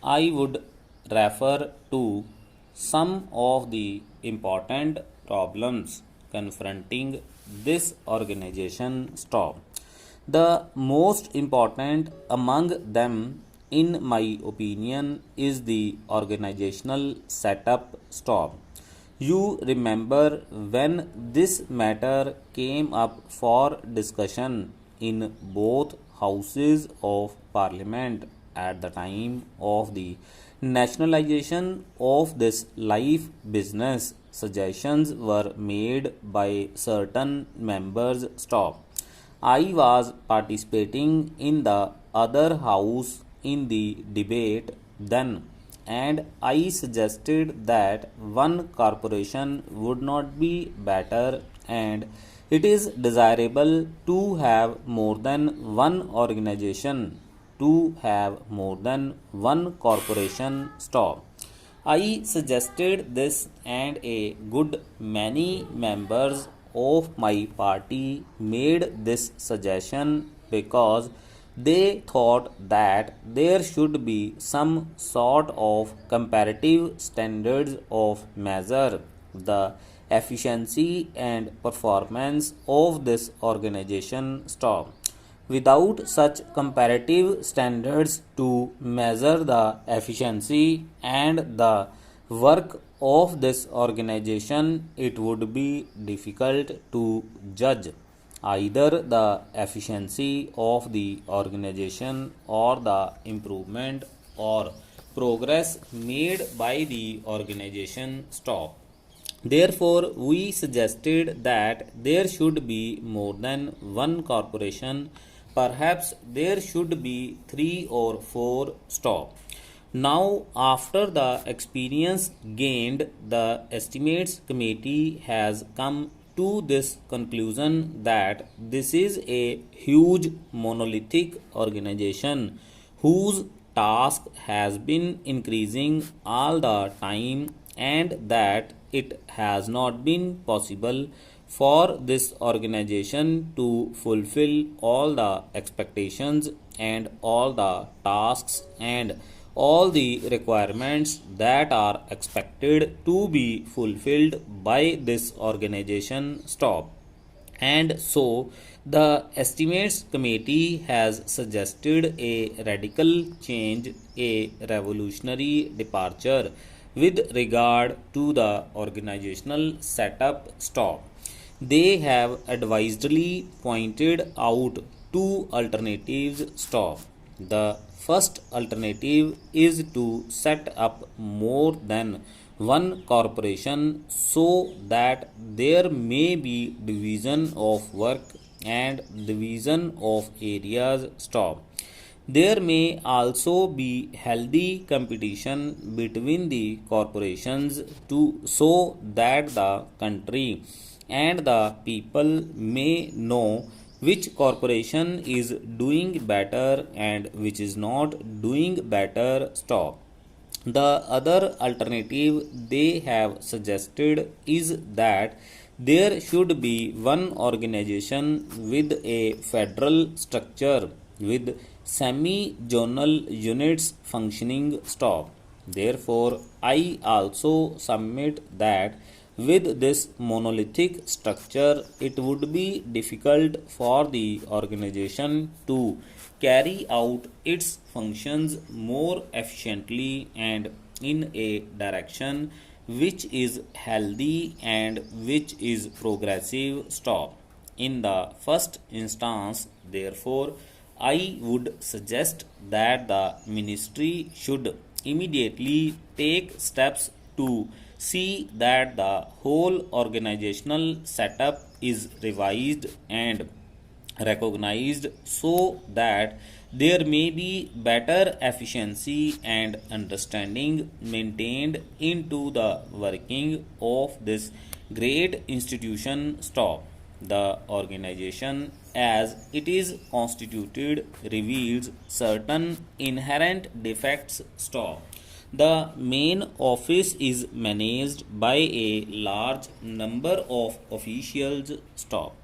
I would refer to some of the important problems confronting this organization. Stop. The most important among them, in my opinion, is the organizational setup. Stop. You remember when this matter came up for discussion in both houses of parliament at the time of the nationalization of this life business. Suggestions were made by certain members. Stop. I was participating in the other house in the debate then, and I suggested that one corporation would not be better, and it is desirable to have more than one organization, to have more than one corporation. Stop. I suggested this, and a good many members of my party made this suggestion because they thought that there should be some sort of comparative standards of measure the efficiency and performance of this organization. Stop. Without such comparative standards to measure the efficiency and the work of this organization, it would be difficult to judge either the efficiency of the organization or the improvement or progress made by the organization. Stop. Therefore, we suggested that there should be more than one corporation. Perhaps there should be three or four. Stop. Now, after the experience gained, the estimates committee has come to this conclusion that this is a huge monolithic organization whose task has been increasing all the time, and that it has not been possible for this organization to fulfill all the expectations and all the tasks and all the requirements that are expected to be fulfilled by this organization. Stop. And so the estimates committee has suggested a radical change, a revolutionary departure with regard to the organizational setup. Stop. They have advisedly pointed out two alternatives. Stop. The first alternative is to set up more than one corporation so that there may be division of work and division of areas. Stop. There may also be healthy competition between the corporations so that the country and the people may know which corporation is doing better and which is not doing better. Stop. The other alternative they have suggested is that there should be one organization with a federal structure with semi-zonal units functioning. Stop. Therefore, I also submit that with this monolithic structure, it would be difficult for the organization to carry out its functions more efficiently and in a direction which is healthy and which is progressive. Stop. In the first instance, therefore, I would suggest that the ministry should immediately take steps to see that the whole organizational setup is revised and recognized so that there may be better efficiency and understanding maintained into the working of this great institution. Stop. The organization as it is constituted reveals certain inherent defects. Stop. The main office is managed by a large number of officials. Stop.